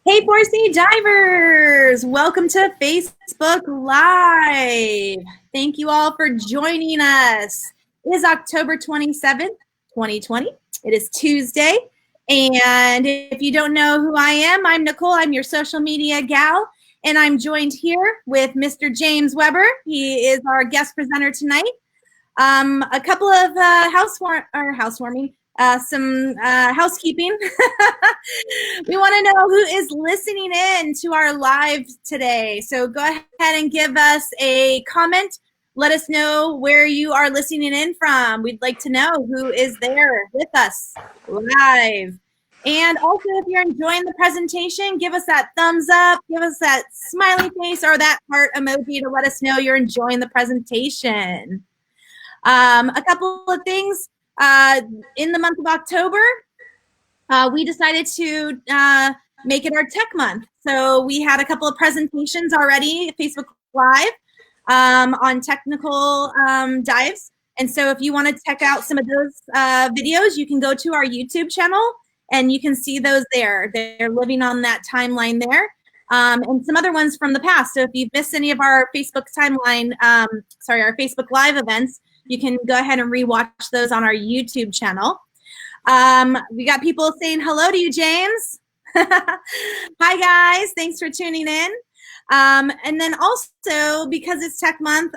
Hey, 4C divers! Welcome to Facebook Live. Thank you all for joining us. It is October 27th, 2020. It is Tuesday. And if you don't know who I am, I'm Nicole. I'm your social media gal. And I'm joined here with Mr. James Weber. He is our guest presenter tonight. A couple of housewarming. Some housekeeping. We want to know who is listening in to our live today. So go ahead and give us a comment. Let us know where you are listening in from. We'd like to know who is there with us live. And also, if you're enjoying the presentation, give us that thumbs up, give us that smiley face or that heart emoji to let us know you're enjoying the presentation. A couple of things. In the month of October, we decided to make it our tech month. So we had a couple of presentations already, Facebook Live, on technical dives. And so if you want to check out some of those videos, you can go to our YouTube channel and you can see those there. They're living on that timeline there. And some other ones from the past. So if you've missed any of our Facebook timeline, our Facebook Live events, you can go ahead and rewatch those on our YouTube channel. We got people saying hello to you, James. Hi, guys. Thanks for tuning in. And then also, because it's Tech Month,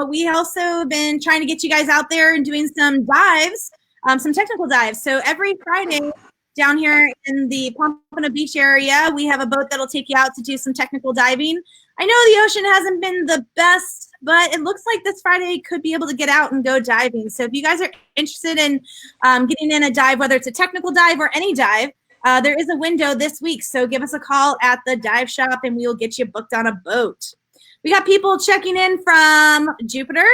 we also been trying to get you guys out there and doing some dives, some technical dives. So every Friday down here in the Pompano Beach area, we have a boat that'll take you out to do some technical diving. I know the ocean hasn't been the best, but it looks like this Friday could be able to get out and go diving. So if you guys are interested in getting in a dive, whether it's a technical dive or any dive, there is a window this week. So give us a call at the dive shop and we will get you booked on a boat. We got people checking in from Jupiter.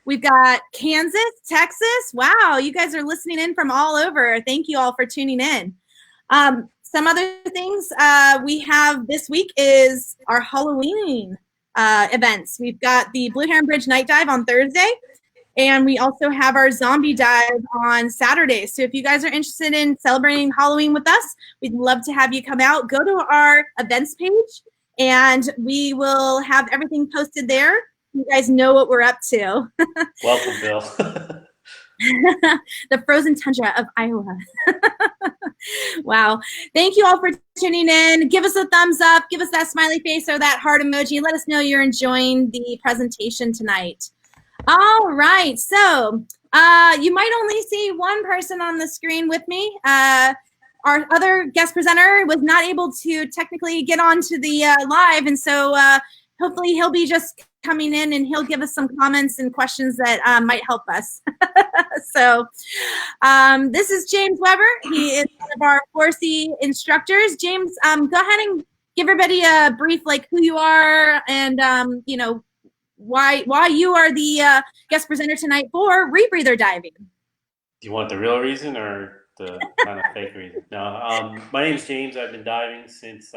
We've got Kansas, Texas. Wow, you guys are listening in from all over. Thank you all for tuning in. Some other things we have this week is our Halloween events. We've got the Blue Heron Bridge night dive on Thursday, and we also have our zombie dive on Saturday. So if you guys are interested in celebrating Halloween with us, we'd love to have you come out. Go to our events page, and we will have everything posted there. You guys know what we're up to. Welcome, Bill. The frozen tundra of Iowa. Wow. Thank you all for tuning in. Give us a thumbs up. Give us that smiley face or that heart emoji. Let us know you're enjoying the presentation tonight. All right. So you might only see one person on the screen with me. Our other guest presenter was not able to technically get onto the live. And so hopefully he'll be just coming in and he'll give us some comments and questions that might help us. So this is James Weber. He is one of our 4C instructors. James, go ahead and give everybody a brief, like who you are and, you know, why you are the guest presenter tonight for Rebreather diving. Do you want the real reason or the kind of fake reason? No, my name's James. I've been diving since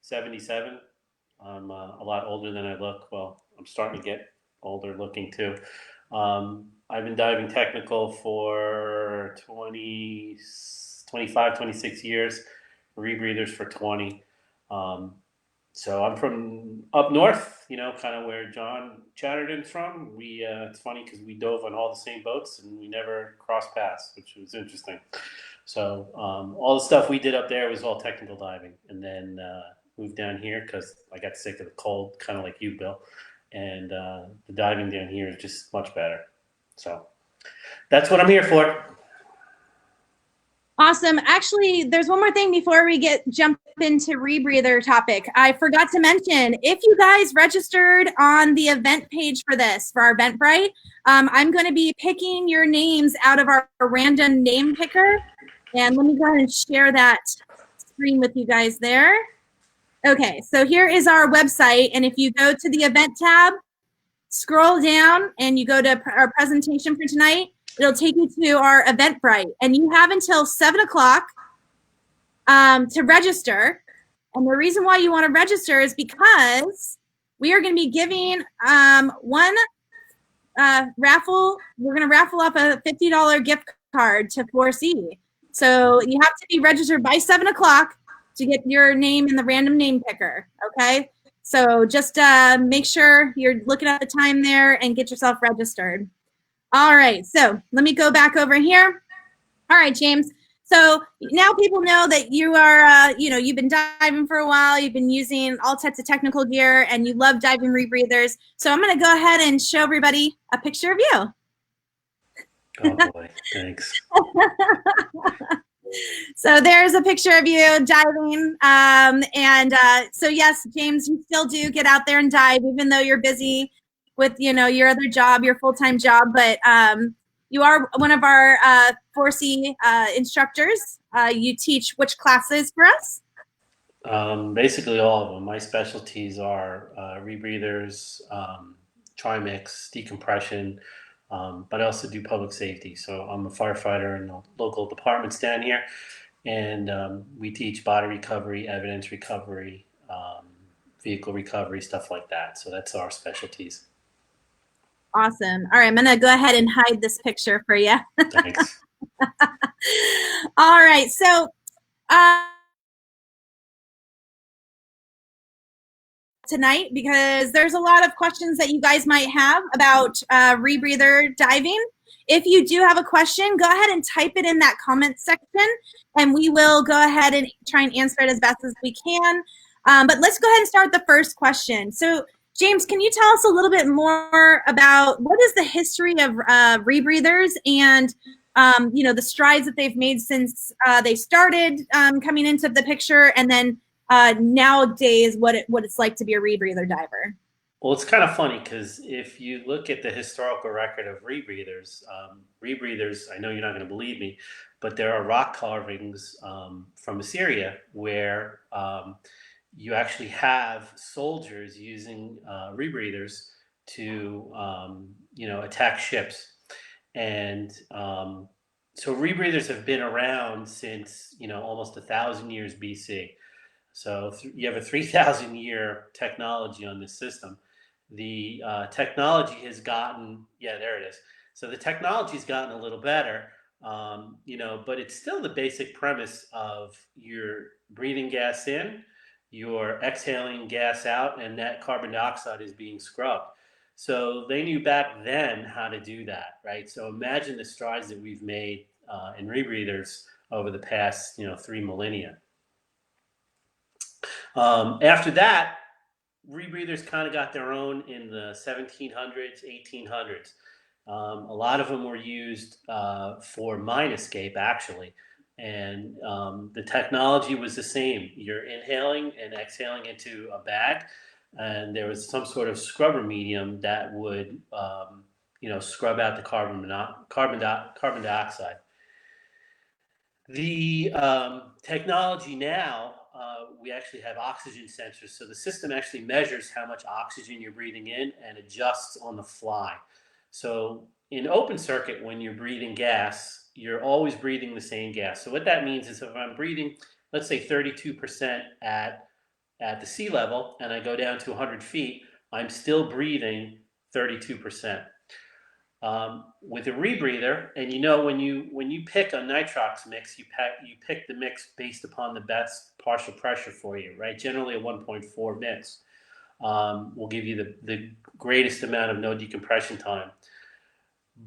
77. I'm a lot older than I look. Well, I'm starting to get older looking too. I've been diving technical for 25, 26 years, rebreathers for 20. So I'm from up north, you know, kind of where John Chatterton's from. It's funny because we dove on all the same boats and we never crossed paths, which was interesting. So all the stuff we did up there was all technical diving. And then moved down here because I got sick of the cold, kind of like you, Bill. And the diving down here is just much better. So that's what I'm here for. Awesome. Actually, there's one more thing before we jump into Rebreather topic. I forgot to mention, if you guys registered on the event page for this, for our Eventbrite, I'm going to be picking your names out of our random name picker. And let me go ahead and share that screen with you guys there. Okay, so here is our website, and if you go to the event tab, scroll down, and you go to our presentation for tonight, it'll take you to our Eventbrite, and you have until 7 o'clock to register. And the reason why you want to register is because we are going to be giving one raffle. We're going to raffle off a $50 gift card to 4C. So you have to be registered by 7 o'clock to get your name in the random name picker, okay? So just make sure you're looking at the time there and get yourself registered. All right, so let me go back over here. All right, James. So now people know that you are, you've been diving for a while. You've been using all types of technical gear, and you love diving rebreathers. So I'm going to go ahead and show everybody a picture of you. Oh boy, thanks. So there's a picture of you diving. So yes, James, you still do get out there and dive, even though you're busy with, your other job, your full-time job. But you are one of our 4C instructors. You teach which classes for us? Basically all of them. My specialties are rebreathers, Trimex, decompression, but I also do public safety. So I'm a firefighter in the local departments down here, and we teach body recovery, evidence recovery, vehicle recovery, stuff like that. So that's our specialties. Awesome. All right, I'm going to go ahead and hide this picture for you. Thanks. All right, so tonight, because there's a lot of questions that you guys might have about rebreather diving. If you do have a question, go ahead and type it in that comment section, and we will go ahead and try and answer it as best as we can. But let's go ahead and start the first question. So, James, can you tell us a little bit more about what is the history of rebreathers and the strides that they've made since they started coming into the picture, and then nowadays what it's like to be a rebreather diver? Well, it's kind of funny because if you look at the historical record of rebreathers, I know you're not going to believe me, but there are rock carvings from Assyria where you actually have soldiers using rebreathers to, attack ships. And so rebreathers have been around since, almost 1,000 years BC. So you have a 3,000 year technology on this system. The technology has gotten, there it is. So the technology's gotten a little better, but it's still the basic premise of you're breathing gas in, you're exhaling gas out, and that carbon dioxide is being scrubbed. So they knew back then how to do that, right? So imagine the strides that we've made in rebreathers over the past, 3 millennia. After that, rebreathers kind of got their own in the 1700s, 1800s. A lot of them were used for mine escape, actually. And the technology was the same. You're inhaling and exhaling into a bag, and there was some sort of scrubber medium that would, scrub out the carbon dioxide. The technology now, we actually have oxygen sensors. So the system actually measures how much oxygen you're breathing in and adjusts on the fly. So in open circuit, when you're breathing gas, you're always breathing the same gas. So what that means is if I'm breathing, let's say 32% at the sea level, and I go down to 100 feet, I'm still breathing 32%. With a rebreather, and when you pick a nitrox mix, you pick the mix based upon the best partial pressure for you, right? Generally a 1.4 mix will give you the greatest amount of no decompression time.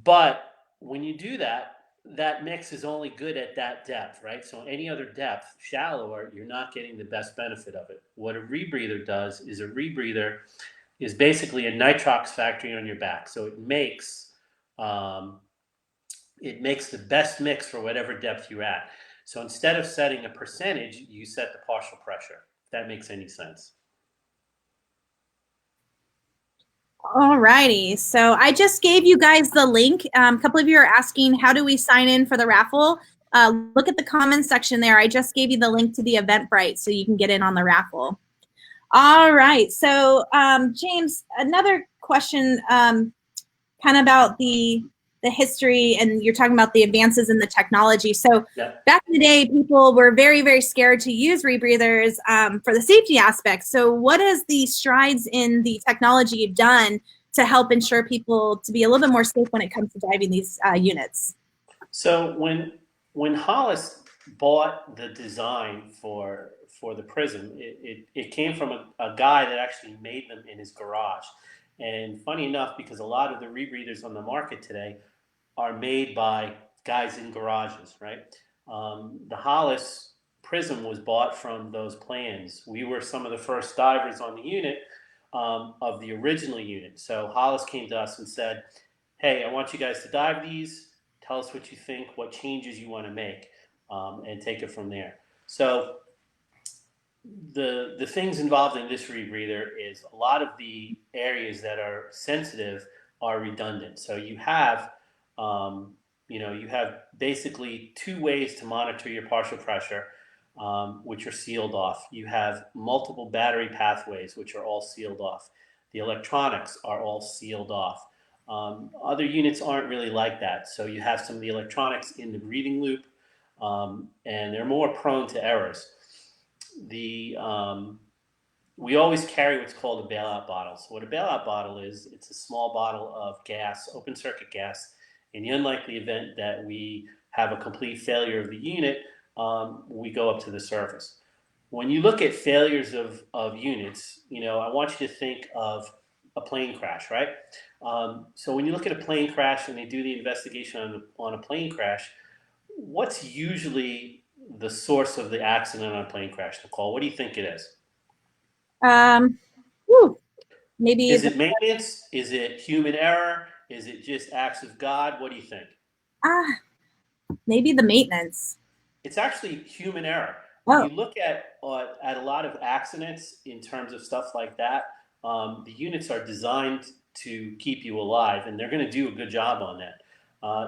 But when you do that, that mix is only good at that depth, right? So any other depth, shallower, you're not getting the best benefit of it. What a rebreather does is a rebreather is basically a nitrox factory on your back. So it makes the best mix for whatever depth you're at. So instead of setting a percentage, you set the partial pressure, if that makes any sense. All righty. So I just gave you guys the link. A couple of you are asking, how do we sign in for the raffle? Look at the comments section there. I just gave you the link to the Eventbrite so you can get in on the raffle. All right. So, James, another question kind of about the history, and you're talking about the advances in the technology. So back in the day, people were very, very scared to use rebreathers for the safety aspect. So what is the strides in the technology you've done to help ensure people to be a little bit more safe when it comes to diving these units? So when Hollis bought the design for the Prism. It came from a guy that actually made them in his garage. And funny enough, because a lot of the rebreathers on the market today are made by guys in garages, right? The Hollis Prism was bought from those plans. We were some of the first divers on the unit, of the original unit. So Hollis came to us and said, "Hey, I want you guys to dive these. Tell us what you think, what changes you want to make, and take it from there." So the things involved in this rebreather is a lot of the areas that are sensitive are redundant. So um, you have basically two ways to monitor your partial pressure, which are sealed off. You have multiple battery pathways, which are all sealed off. The electronics are all sealed off. Other units aren't really like that. So you have some of the electronics in the breathing loop, and they're more prone to errors. The We always carry what's called a bailout bottle. So what a bailout bottle is, it's a small bottle of gas, open circuit gas. In the unlikely event that we have a complete failure of the unit, we go up to the surface. When you look at failures of units, I want you to think of a plane crash, right? So when you look at a plane crash and they do the investigation on a plane crash, what's usually the source of the accident on a plane crash, Nicole? What do you think it is? Um, whew, maybe Is the, it maintenance? Is it human error? Is it just acts of God? What do you think? ah, maybe the maintenance. It's actually human error. When Oh, you look at a lot of accidents in terms of stuff like that, the units are designed to keep you alive, and they're going to do a good job on that.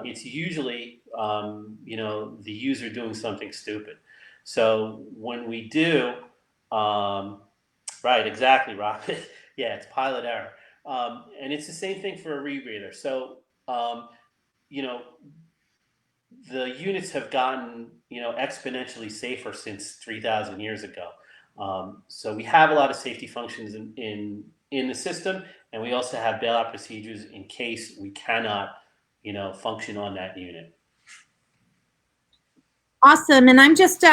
It's usually the user doing something stupid. So when we do, um, right, exactly, Rob. Yeah, it's pilot error, and it's the same thing for a rebreather. So you know the units have gotten exponentially safer since 3,000 years ago. So we have a lot of safety functions in the system, and we also have bailout procedures in case we cannot function on that unit. awesome. And I'm just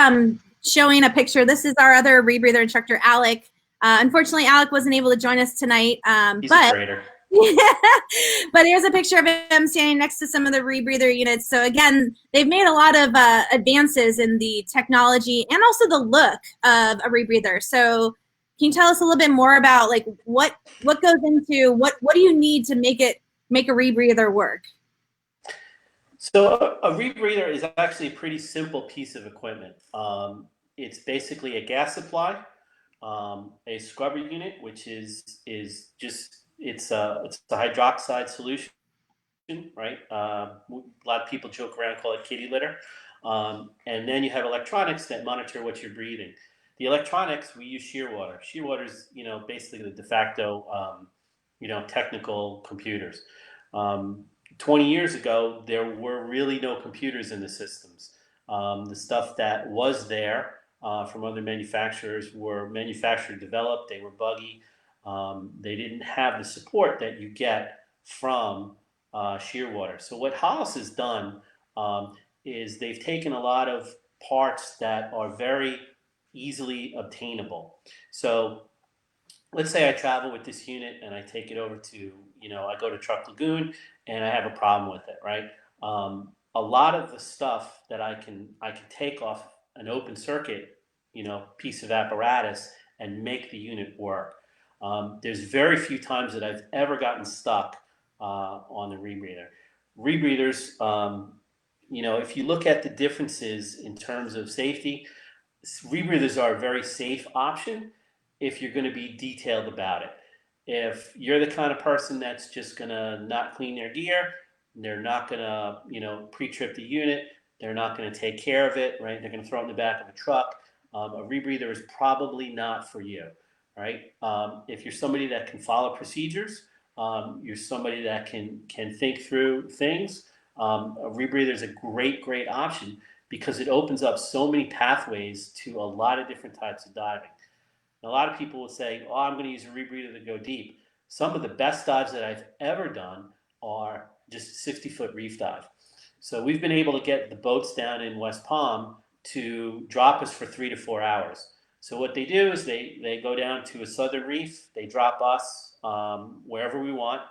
showing a picture. This is our other rebreather instructor, Alec. Unfortunately, Alec wasn't able to join us tonight, He's a but traitor. but here's a picture of him standing next to some of the rebreather units. So again, they've made a lot of advances in the technology and also the look of a rebreather. So can you tell us a little bit more about like what goes into what do you need to make a rebreather work? So a rebreather is actually a pretty simple piece of equipment. It's basically a gas supply, a scrubber unit, which is just it's a hydroxide solution, right? A lot of people joke around, call it kitty litter. And then you have electronics that monitor what you're breathing. The electronics, we use shear water. Shear water is, basically the de facto, technical computers. Um, 20 years ago, there were really no computers in the systems. The stuff that was there from other manufacturers were manufacturer developed. They were buggy. They didn't have the support that you get from shear water. So what Hollis has done is they've taken a lot of parts that are very easily obtainable. So let's say I travel with this unit and I take it over to, I go to Truck Lagoon and I have a problem with it, right? A lot of the stuff that I can take off an open circuit, piece of apparatus and make the unit work. There's very few times that I've ever gotten stuck on the rebreather. Rebreathers, if you look at the differences in terms of safety, rebreathers are a very safe option if you're going to be detailed about it. If you're the kind of person that's just going to not clean their gear, they're not going to, pre-trip the unit, they're not going to take care of it, right? They're going to throw it in the back of a truck. A rebreather is probably not for you, right? If you're somebody that can follow procedures, you're somebody that can think through things. A rebreather is a great option because it opens up so many pathways to a lot of different types of diving. And a lot of people will say, "Oh, I'm going to use a rebreather to go deep." Some of the best dives that I've ever done are just a 60-foot reef dive. So we've been able to get the boats down in West Palm to drop us for 3 to 4 hours. So what they do is they go down to a southern reef, they drop us wherever we want,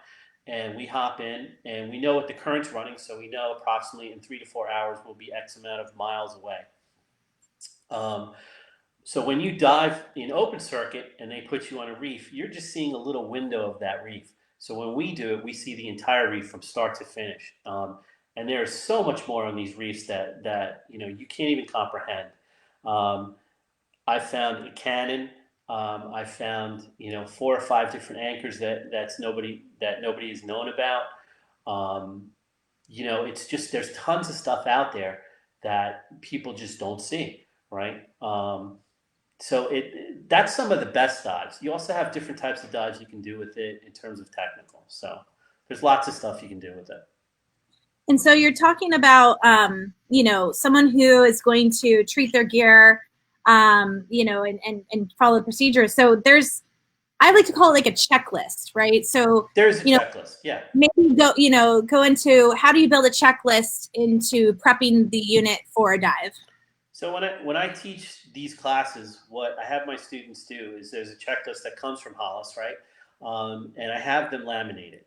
and we hop in, and we know what the current's running, so we know approximately in 3 to 4 hours we'll be X amount of miles away. So when you dive in open circuit and they put you on a reef, you're just seeing a little window of that reef. So when we do it, we see the entire reef from start to finish. And there's so much more on these reefs that you can't even comprehend. Um, I found a cannon. I found 4 or 5 different anchors that nobody has known about. It's just there's tons of stuff out there that people just don't see, right? So that's some of the best dives. You also have different types of dives you can do with it in terms of technical. So there's lots of stuff you can do with it. And so you're talking about, someone who is going to treat their gear, and follow the procedures. So I like to call it like a checklist, right? So there's a checklist, yeah. Maybe go into how do you build a checklist into prepping the unit for a dive? So when I teach these classes, what I have my students do is there's a checklist that comes from Hollis, right? And I have them laminated.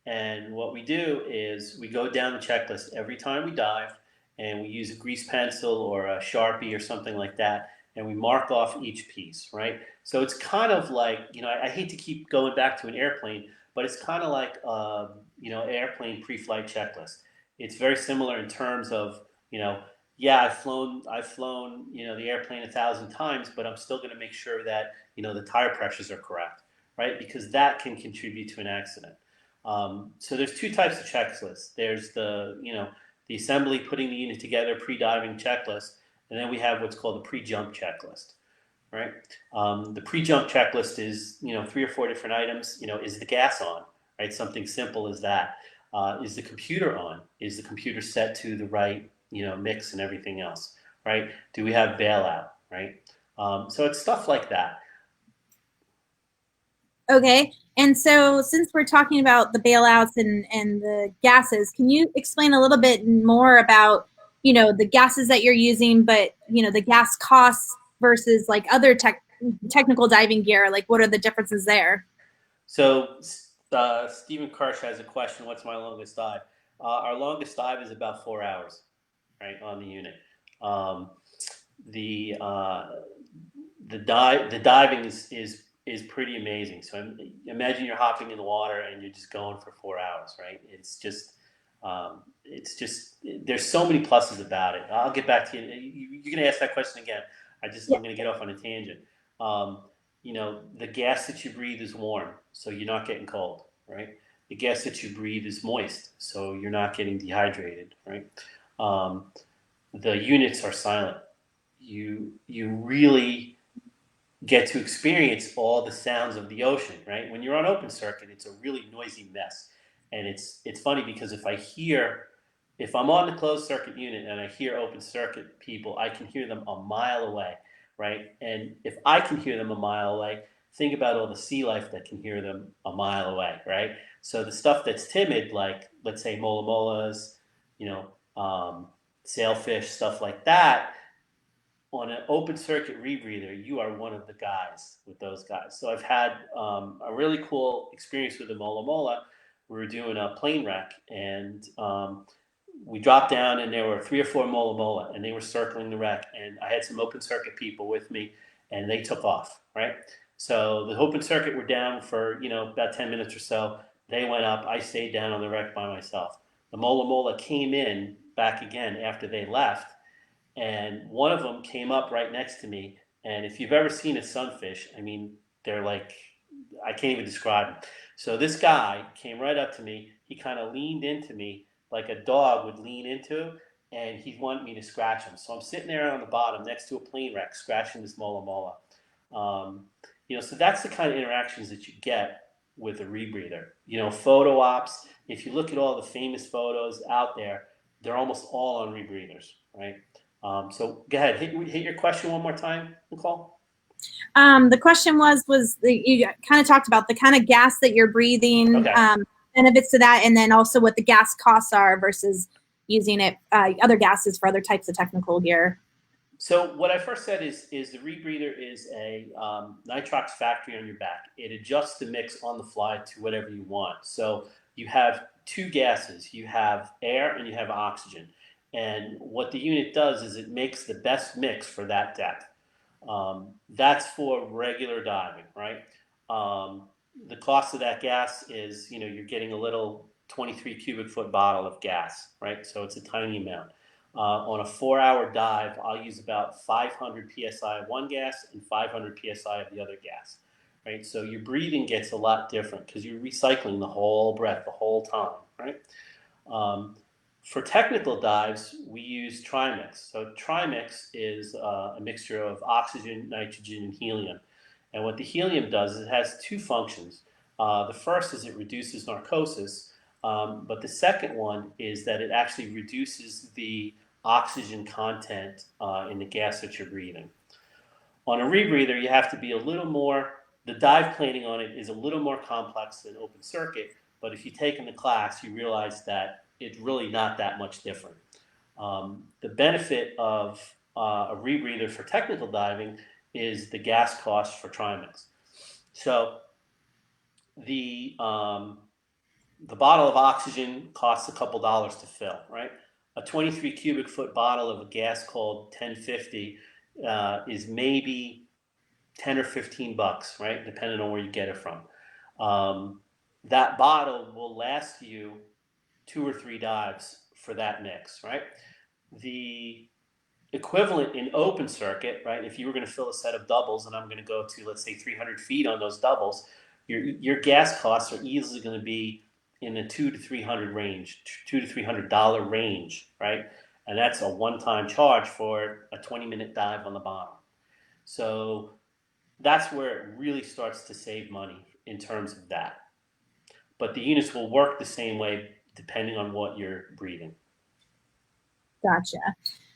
And what we do is we go down the checklist every time we dive, and we use a grease pencil or a Sharpie or something like that, and we mark off each piece, right? So it's kind of like, I hate to keep going back to an airplane, but it's kind of like, airplane pre-flight checklist. It's very similar in terms of, yeah, I've flown, the airplane 1,000 times, but I'm still going to make sure that, the tire pressures are correct, right? Because that can contribute to an accident. So there's 2 types of checklists. There's the assembly, putting the unit together, pre-diving checklist, and then we have what's called the pre-jump checklist, right? The pre-jump checklist is, 3 or 4 different items. Is the gas on, right? Something simple as that. Is the computer on? Is the computer set to the right, mix and everything else, right? Do we have bailout, right? So it's stuff like that. Okay, and so since we're talking about the bailouts and the gases, can you explain a little bit more about, the gases that you're using, but, the gas costs versus like other technical diving gear? Like, what are the differences there? So Stephen Kirsch has a question, what's my longest dive? Our longest dive is about 4 hours, right, on the unit. The diving is pretty amazing. So imagine you're hopping in the water and you're just going for 4 hours, right? It's just there's so many pluses about it. I'll get back to you. You're gonna ask that question again. I'm gonna get off on a tangent. The gas that you breathe is warm, so you're not getting cold, right? The gas that you breathe is moist, so you're not getting dehydrated, right? The units are silent. You really get to experience all the sounds of the ocean, right? When you're on open circuit, it's a really noisy mess. And it's funny because if I'm on the closed circuit unit and I hear open circuit people, I can hear them a mile away, right? And if I can hear them a mile away, think about all the sea life that can hear them a mile away, right? So the stuff that's timid, like let's say mola molas, sailfish, stuff like that, on an open circuit rebreather, you are one of the guys with those guys. So I've had a really cool experience with the mola mola. We were doing a plane wreck, and we dropped down, and there were 3 or 4 mola mola, and they were circling the wreck. And I had some open circuit people with me, and they took off, right? So the open circuit were down for about 10 minutes or so. They went up. I stayed down on the wreck by myself. The mola mola came in back again after they left, and one of them came up right next to me. And if you've ever seen a sunfish, I mean, they're like, I can't even describe them. So this guy came right up to me. He kind of leaned into me like a dog would lean into, and he wanted me to scratch him. So I'm sitting there on the bottom next to a plane wreck, scratching this mola mola. So that's the kind of interactions that you get with a rebreather. Photo ops, if you look at all the famous photos out there, they're almost all on rebreathers, right? So go ahead, hit your question one more time, Nicole. The question was you kind of talked about the kind of gas that you're breathing, okay. Benefits to that, and then also what the gas costs are versus using it other gases for other types of technical gear. So what I first said is the rebreather is a nitrox factory on your back. It adjusts the mix on the fly to whatever you want. So you have two gases. You have air and you have oxygen. And what the unit does is it makes the best mix for that depth. That's for regular diving, right? Um, the cost of that gas is, you're getting a little 23 cubic foot bottle of gas, right? So it's a tiny amount. On a 4 hour dive, I'll use about 500 psi of one gas and 500 psi of the other gas, right? So your breathing gets a lot different because you're recycling the whole breath the whole time, right? Um, for technical dives, we use Trimex. So Trimex is a mixture of oxygen, nitrogen, and helium. And what the helium does is it has two functions. The first is it reduces narcosis, but the second one is that it actually reduces the oxygen content in the gas that you're breathing. On a rebreather, you have to be a little more, the dive planning on it is a little more complex than open circuit, but if you take in the class, you realize that it's really not that much different. The benefit of a rebreather for technical diving is the gas cost for Trimex. So the um, the bottle of oxygen costs a couple dollars to fill, right? A 23 cubic foot bottle of a gas called 1050 is maybe 10 or 15 bucks, right? Depending on where you get it from. That bottle will last you 2 or 3 dives for that mix, right? The equivalent in open circuit, right? If you were going to fill a set of doubles and I'm going to go to, let's say, 300 feet on those doubles, your gas costs are easily going to be in the 2 to 300 range, $2 to $300 range, right? And that's a one-time charge for a 20-minute dive on the bottom. So that's where it really starts to save money in terms of that. But the units will work the same way depending on what you're breathing. Gotcha.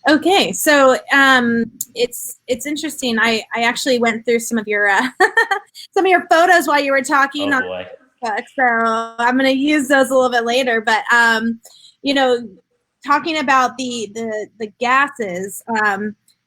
Okay, so it's interesting. I actually went through some of your some of your photos while you were talking. Oh boy. So I'm going to use those a little bit later. But talking about the gases.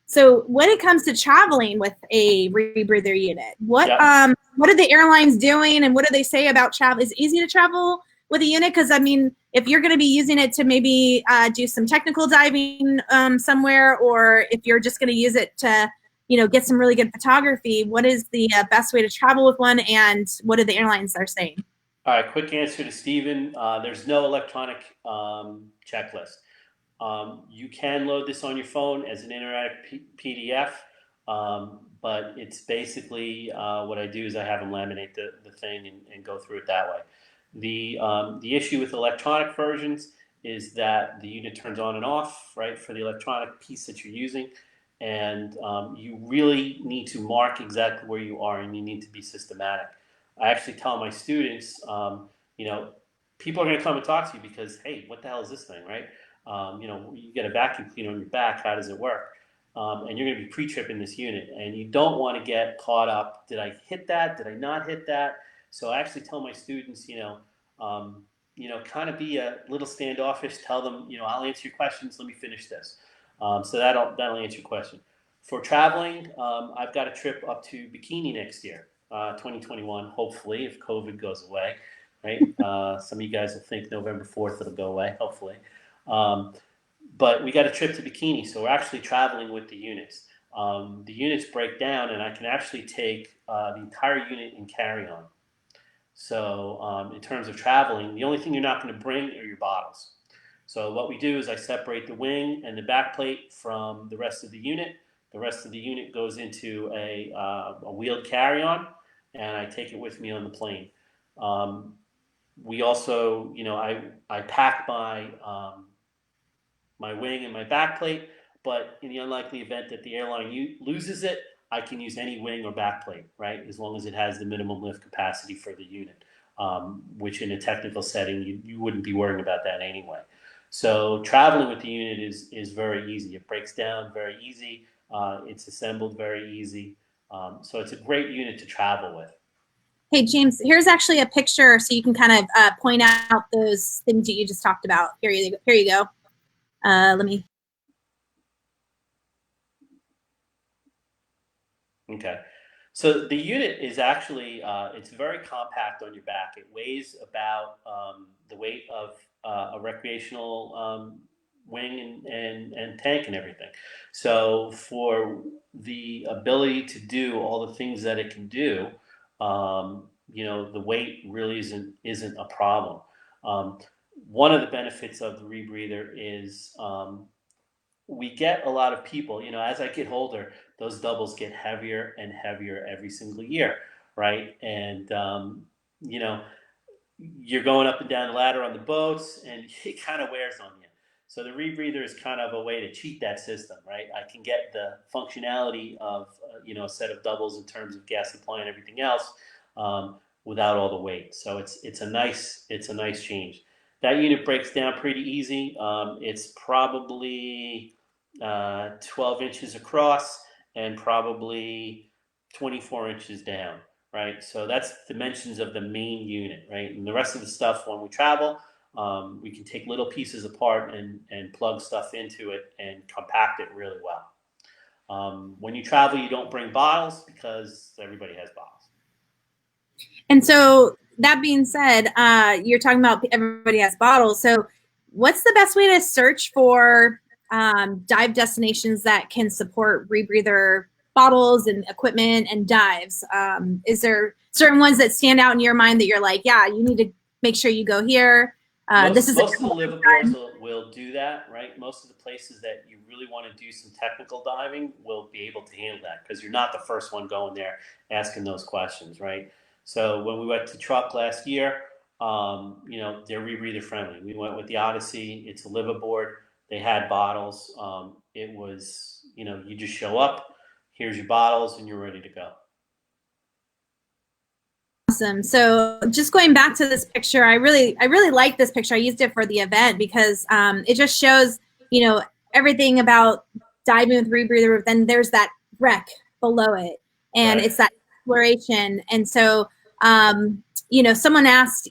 So when it comes to traveling with a rebreather unit, what are the airlines doing, and what do they say about travel? Is it easy to travel with a unit? Because I mean, if you're going to be using it to maybe do some technical diving somewhere, or if you're just going to use it to get some really good photography, what is the best way to travel with one, and what are the airlines are saying? All right, quick answer to Stephen. There's no electronic checklist. You can load this on your phone as an interactive PDF, but it's basically what I do is I have them laminate the thing and go through it that way. The issue with electronic versions is that the unit turns on and off, right, for the electronic piece that you're using. And you really need to mark exactly where you are, and you need to be systematic. I actually tell my students, people are going to come and talk to you because, hey, what the hell is this thing, right? You get a vacuum cleaner on your back. How does it work? And you're going to be pre-tripping this unit, and you don't want to get caught up. Did I hit that? Did I not hit that? So I actually tell my students, kind of be a little standoffish. Tell them, I'll answer your questions. Let me finish this. So that'll answer your question. For traveling, I've got a trip up to Bikini next year, 2021. Hopefully, if COVID goes away, right? Some of you guys will think November 4th it'll go away. Hopefully. But we got a trip to Bikini, so we're actually traveling with the units. The units break down, and I can actually take the entire unit and carry on. So in terms of traveling, the only thing you're not going to bring are your bottles. So what we do is I separate the wing and the back plate from the rest of the unit. The rest of the unit goes into a wheeled carry-on, and I take it with me on the plane. We also, I pack my wing and my back plate, but in the unlikely event that the airline loses it, I can use any wing or back plate, right? As long as it has the minimum lift capacity for the unit, which in a technical setting, you wouldn't be worrying about that anyway. So traveling with the unit is very easy. It breaks down very easy. It's assembled very easy. So it's a great unit to travel with. Hey, James, here's actually a picture so you can kind of point out those things that you just talked about. Here you go. Let me. Okay. So the unit is actually it's very compact on your back. It weighs about the weight of a recreational wing and tank and everything. So for the ability to do all the things that it can do, the weight really isn't a problem. Um, One of the benefits of the rebreather is we get a lot of people, as I get older, those doubles get heavier and heavier every single year, right? And, you know, you're going up and down the ladder on the boats and it kind of wears on you. So the rebreather is kind of a way to cheat that system, right? I can get the functionality of, a set of doubles in terms of gas supply and everything else um, without all the weight. So it's a nice change. That unit breaks down pretty easy. It's probably 12 inches across and probably 24 inches down, right? So that's dimensions of the main unit, right? And the rest of the stuff, when we travel, we can take little pieces apart and plug stuff into it and compact it really well. When you travel, you don't bring bottles because everybody has bottles. And so that being said, you're talking about everybody has bottles. So what's the best way to search for dive destinations that can support rebreather bottles and equipment and dives? Is there certain ones that stand out in your mind that you're like, yeah, you need to make sure you go here? This Most is most of the liveaboards will do that, right? Most of the places that you really want to do some technical diving will be able to handle that because you're not the first one going there asking those questions, right? So when we went to Truck last year, they're rebreather friendly. We went with the Odyssey. It's a liveaboard. They had bottles. It was, you just show up. Here's your bottles, and you're ready to go. awesome. So just going back to this picture, I really like this picture. I used it for the event because it just shows, everything about diving with rebreather. Then there's that wreck below it, and Right. it's that exploration. And so, someone asked,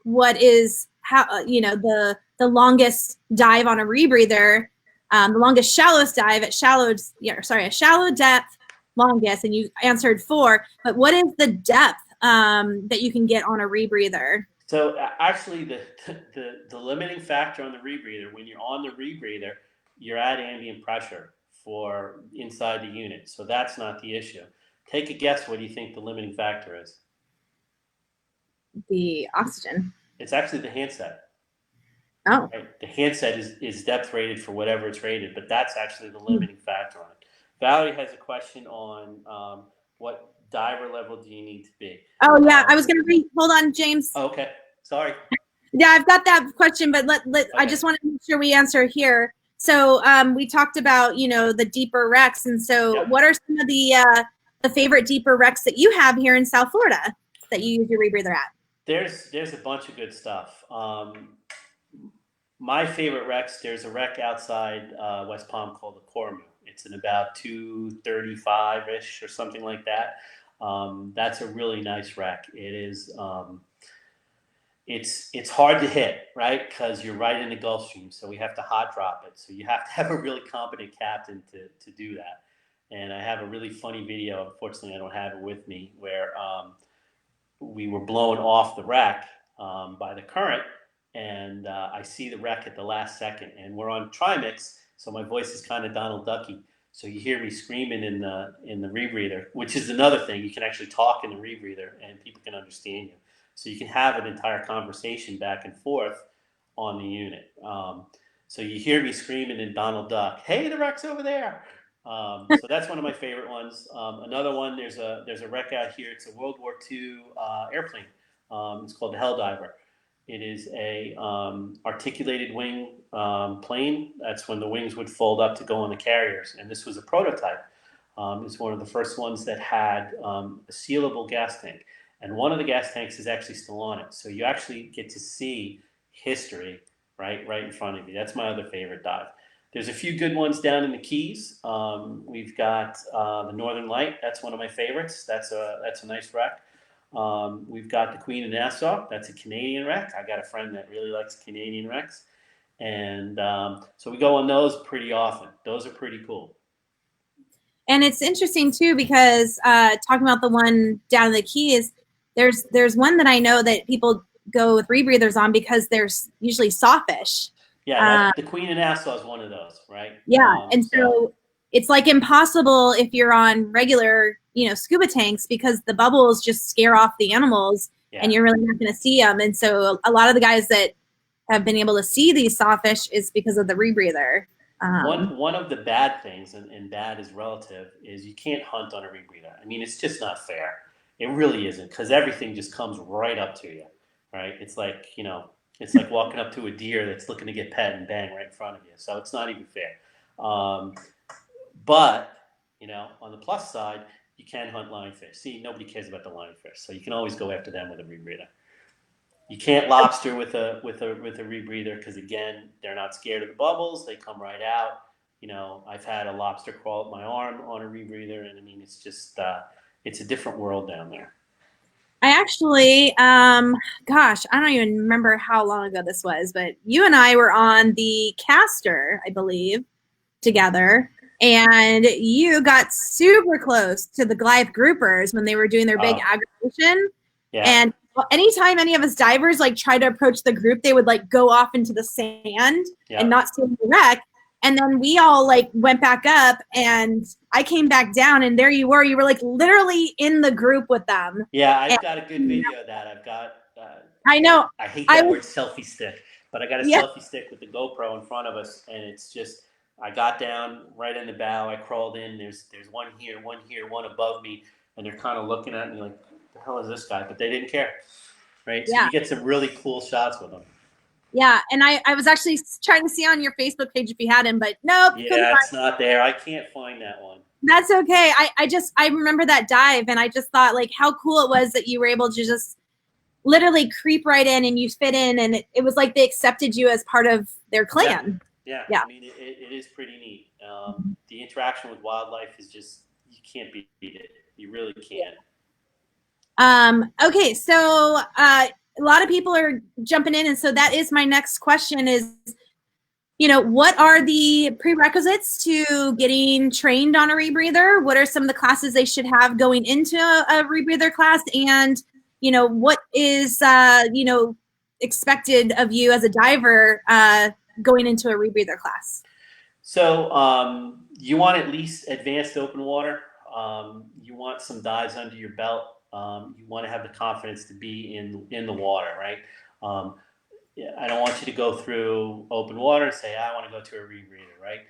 what is how, the longest dive on a rebreather, the longest shallowest dive at a shallow depth longest, and you answered 4. But what is the depth that you can get on a rebreather? So actually, the limiting factor on the rebreather, when you're on the rebreather, you're at ambient pressure for inside the unit. So that's not the issue. Take a guess. What do you think the limiting factor is? The oxygen. It's actually the handset. Oh, Right? The handset is depth rated for whatever it's rated, but that's actually the limiting factor on it. Valerie has a question on what diver level do you need to be? oh yeah. I was gonna read. Hold on, James. Oh, okay. Sorry. Yeah, I've got that question, but I Okay. just want to make sure we answer here. So we talked about the deeper wrecks, and so Yep. what are some of the favorite deeper wrecks that you have here in South Florida that you use your rebreather at? There's a bunch of good stuff. My favorite wrecks. There's a wreck outside West Palm called the Cormu. It's in about 235 ish or something like that. That's a really nice wreck. It is. It's hard to hit, right? Because you're right in the Gulf Stream, so we have to hot drop it. So you have to have a really competent captain to do that. And I have a really funny video. Unfortunately, I don't have it with me where we were blown off the wreck by the current, and I see the wreck at the last second, and we're on Trimex, so my voice is kind of Donald Ducky. So you hear me screaming in the rebreather, which is another thing. You can actually talk in the rebreather, and people can understand you. So you can have an entire conversation back and forth on the unit. So you hear me screaming in Donald Duck, "Hey, the wreck's over there!" So that's one of my favorite ones. Another one, there's a wreck out here. It's a World War II airplane. It's called the Helldiver. It is a articulated wing plane. That's when the wings would fold up to go on the carriers. And this was a prototype. It's one of the first ones that had a sealable gas tank. And one of the gas tanks is actually still on it. So you actually get to see history right in front of you. That's my other favorite dive. There's a few good ones down in the Keys. We've got the Northern Light. That's one of my favorites. That's a nice wreck. We've got the Queen of Nassau. That's a Canadian wreck. I got a friend that really likes Canadian wrecks, and so we go on those pretty often. Those are pretty cool. And it's interesting too because talking about the one down in the Keys, there's one that I know that people go with rebreathers on because they're usually sawfish. Yeah, the Queen of Nassau is one of those, right? Yeah, and so it's like impossible if you're on regular, scuba tanks because the bubbles just scare off the animals, and you're really not going to see them. And so a lot of the guys that have been able to see these sawfish is because of the rebreather. One of the bad things, and bad is relative, is you can't hunt on a rebreather. I mean, it's just not fair. It really isn't, because everything just comes right up to you, right? It's like, it's like walking up to a deer that's looking to get pet and bang right in front of you. So it's not even fair. But, on the plus side, you can hunt lionfish. See, nobody cares about the lionfish, so you can always go after them with a rebreather. You can't lobster with a rebreather because, again, they're not scared of the bubbles. They come right out. I've had a lobster crawl up my arm on a rebreather, and I mean, it's just it's a different world down there. I actually, gosh, I don't even remember how long ago this was, but you and I were on the Castor, I believe, together, and you got super close to the Goliath groupers when they were doing their big aggregation. Yeah. And anytime any of us divers try to approach the group, they would go off into the sand and not see the wreck. And then we all went back up, and I came back down, and there you were. You were literally in the group with them. Yeah, I've got a good video of that. I've got. I know. I hate that word selfie stick, but I got a selfie stick with the GoPro in front of us, and it's just. I got down right in the bow. I crawled in. There's one here, one above me, and they're kind of looking at me like, "The hell is this guy?" But they didn't care, right? So you get some really cool shots with them. Yeah, and I was actually trying to see on your Facebook page if you had him, but nope. Yeah, it's not there. I can't find that one. That's okay. I remember that dive, and I just thought how cool it was that you were able to just literally creep right in and you fit in, and it was like they accepted you as part of their clan. Yeah. I mean, it is pretty neat. The interaction with wildlife is just, you can't beat it. You really can't. Okay, so a lot of people are jumping in, and so that is my next question is, what are the prerequisites to getting trained on a rebreather? What are some of the classes they should have going into a rebreather class? And, what is, expected of you as a diver going into a rebreather class? So you want at least advanced open water. You want some dives under your belt. You want to have the confidence to be in the water, right? I don't want you to go through open water and say, I want to go to a rebreather, right?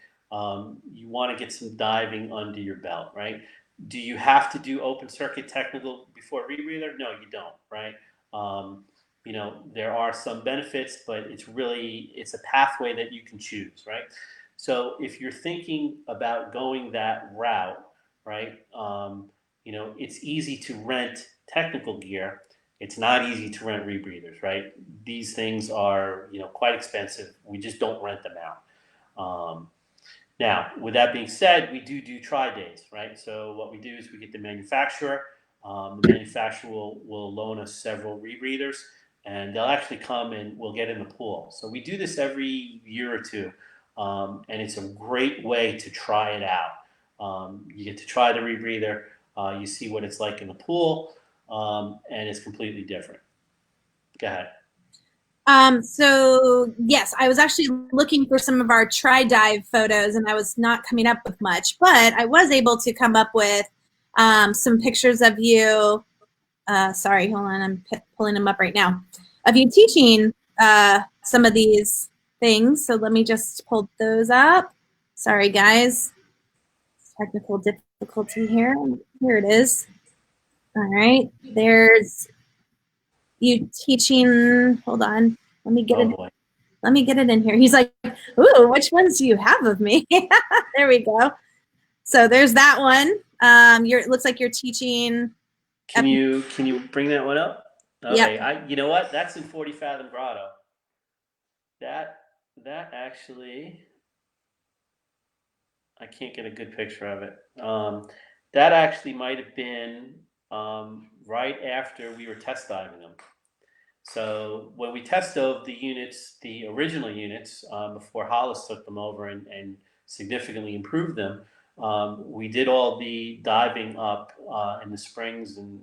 You want to get some diving under your belt, right? Do you have to do open circuit technical before rebreather? No, you don't, right? There are some benefits, but it's a pathway that you can choose, right? So if you're thinking about going that route, right, it's easy to rent technical gear. It's not easy to rent rebreathers, right? These things are, quite expensive. We just don't rent them out. Now, with that being said, we do try days, right? So what we do is we get the manufacturer. The manufacturer will loan us several rebreathers, and they'll actually come and we'll get in the pool. So we do this every year or two, and it's a great way to try it out. You get to try the rebreather. You see what it's like in the pool, and it's completely different. Go ahead. So yes, I was actually looking for some of our tri-dive photos, and I was not coming up with much, but I was able to come up with some pictures of you. Sorry, hold on, I'm pulling them up right now. Of you teaching some of these things. So let me just pull those up. Sorry, guys. Technical difficulty here. Here it is. All right, there's you teaching. Hold on, let me get it. Boy. Let me get it in here. He's like, ooh, which ones do you have of me? There we go. So there's that one. It looks like you're teaching. Can you bring that one up? Okay, Yep. you know what? That's in 40 Fathom Grotto. That actually, I can't get a good picture of it. That actually might have been right after we were test diving them. So when we test dove the units, the original units, before Hollis took them over and significantly improved them, We did all the diving up in the springs and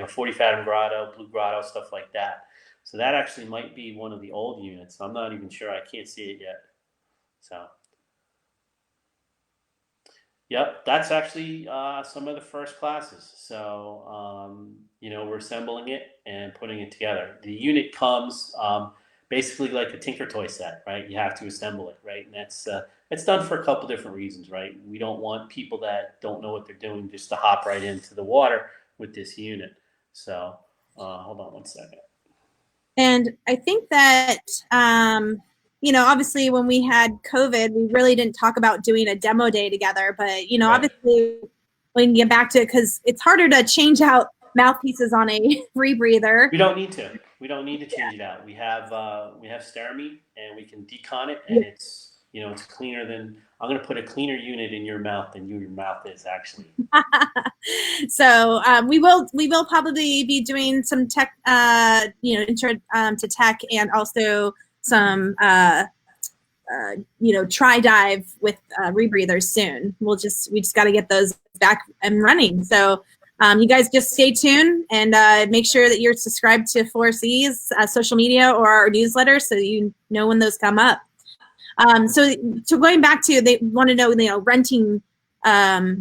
40 Fathom Grotto, Blue Grotto, stuff like that. So that actually might be one of the old units. I'm not even sure. I can't see it yet. So. Yep, that's actually some of the first classes. So, we're assembling it and putting it together. The unit comes basically like a Tinker Toy set, right? You have to assemble it, right? And that's it's done for a couple different reasons, right? We don't want people that don't know what they're doing just to hop right into the water with this unit. So, hold on one second. And I think that, obviously when we had COVID, we really didn't talk about doing a demo day together. But, Right. obviously we can get back to it because it's harder to change out mouthpieces on a rebreather. We don't need to. We don't need to change it out. We have Steramine and we can decon it, and it's cleaner than. I'm going to put a cleaner unit in your mouth than your mouth is actually. So we will probably be doing some tech, intro to tech, and also some try dive with rebreathers soon. We just got to get those back and running. So you guys just stay tuned and make sure that you're subscribed to 4C's social media or our newsletter so you know when those come up. So going back to, they want to know, renting, are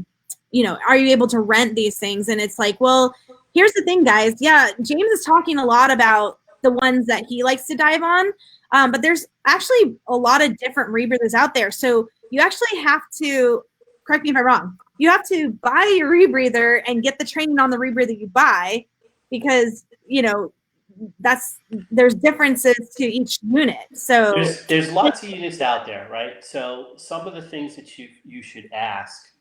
you able to rent these things? And it's like, well, here's the thing, guys. Yeah, James is talking a lot about the ones that he likes to dive on. But there's actually a lot of different rebreathers out there. So you actually have to, correct me if I'm wrong, you have to buy your rebreather and get the training on the rebreather you buy, because, there's differences to each unit. So there's lots of units out there, right? So some of the things that you should ask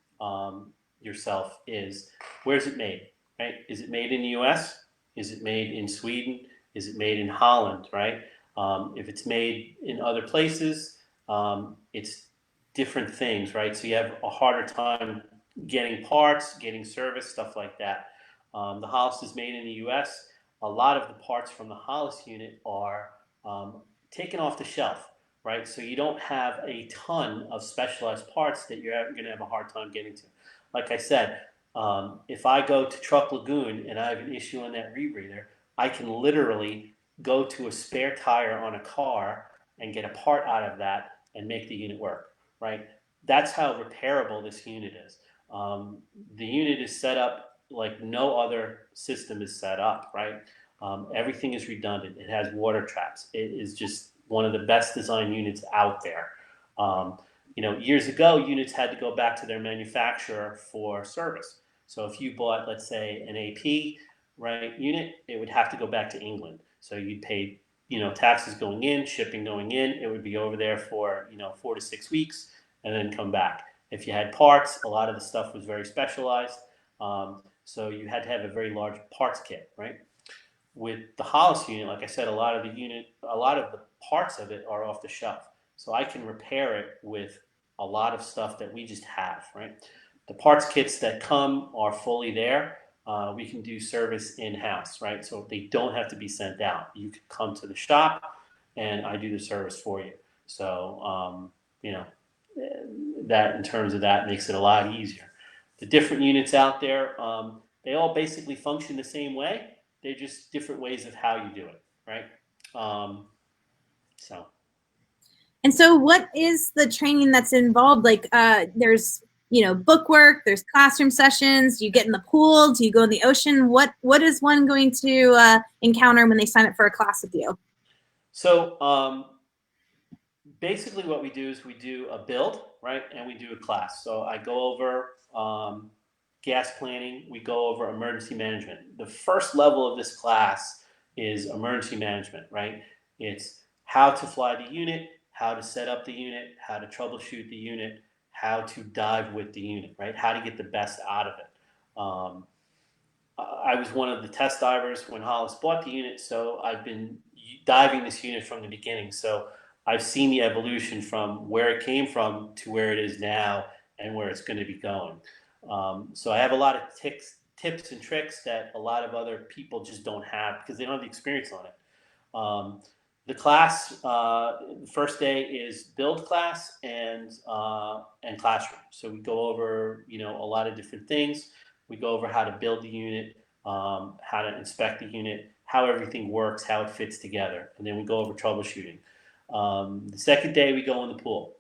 yourself is, where's it made, right? Is it made in the U.S.? Is it made in Sweden? Is it made in Holland, right? If it's made in other places, it's different things, right? So you have a harder time getting parts, getting service, stuff like that. The Hollis is made in the U.S. A lot of the parts from the Hollis unit are taken off the shelf, right? So you don't have a ton of specialized parts that you're going to have a hard time getting to. Like I said, if I go to Truck Lagoon and I have an issue on that rebreather, I can literally go to a spare tire on a car and get a part out of that and make the unit work, right? That's how repairable this unit is. The unit is set up like no other system is set up, right? Everything is redundant. It has water traps. It is just one of the best design units out there. Years ago, units had to go back to their manufacturer for service. So if you bought, let's say, an AP, right, unit, it would have to go back to England. So you'd pay, taxes going in, shipping going in. It would be over there for, 4 to 6 weeks and then come back. If you had parts, a lot of the stuff was very specialized. So you had to have a very large parts kit, right? With the Hollis unit, like I said, a lot of the parts of it are off the shelf. So I can repair it with a lot of stuff that we just have, right? The parts kits that come are fully there. We can do service in-house, right? So they don't have to be sent out. You can come to the shop and I do the service for you. So, that in terms of that makes it a lot easier. The different units out there, they all basically function the same way. They're just different ways of how you do it, right? So. And so what is the training that's involved? Like there's, book work, there's classroom sessions, you get in the pool, do you go in the ocean? What is one going to encounter when they sign up for a class with you? So basically what we do is we do a build, right? And we do a class. So I go over gas planning, we go over emergency management. The first level of this class is emergency management, right? It's how to fly the unit, how to set up the unit, how to troubleshoot the unit, how to dive with the unit, right? How to get the best out of it. I was one of the test divers when Hollis bought the unit, so I've been diving this unit from the beginning. So I've seen the evolution from where it came from to where it is now and where it's going to be going. So I have a lot of tips and tricks that a lot of other people just don't have because they don't have the experience on it. The class, first day is build class and classroom. So we go over, a lot of different things. We go over how to build the unit, how to inspect the unit, how everything works, how it fits together, and then we go over troubleshooting. The second day we go in the pool.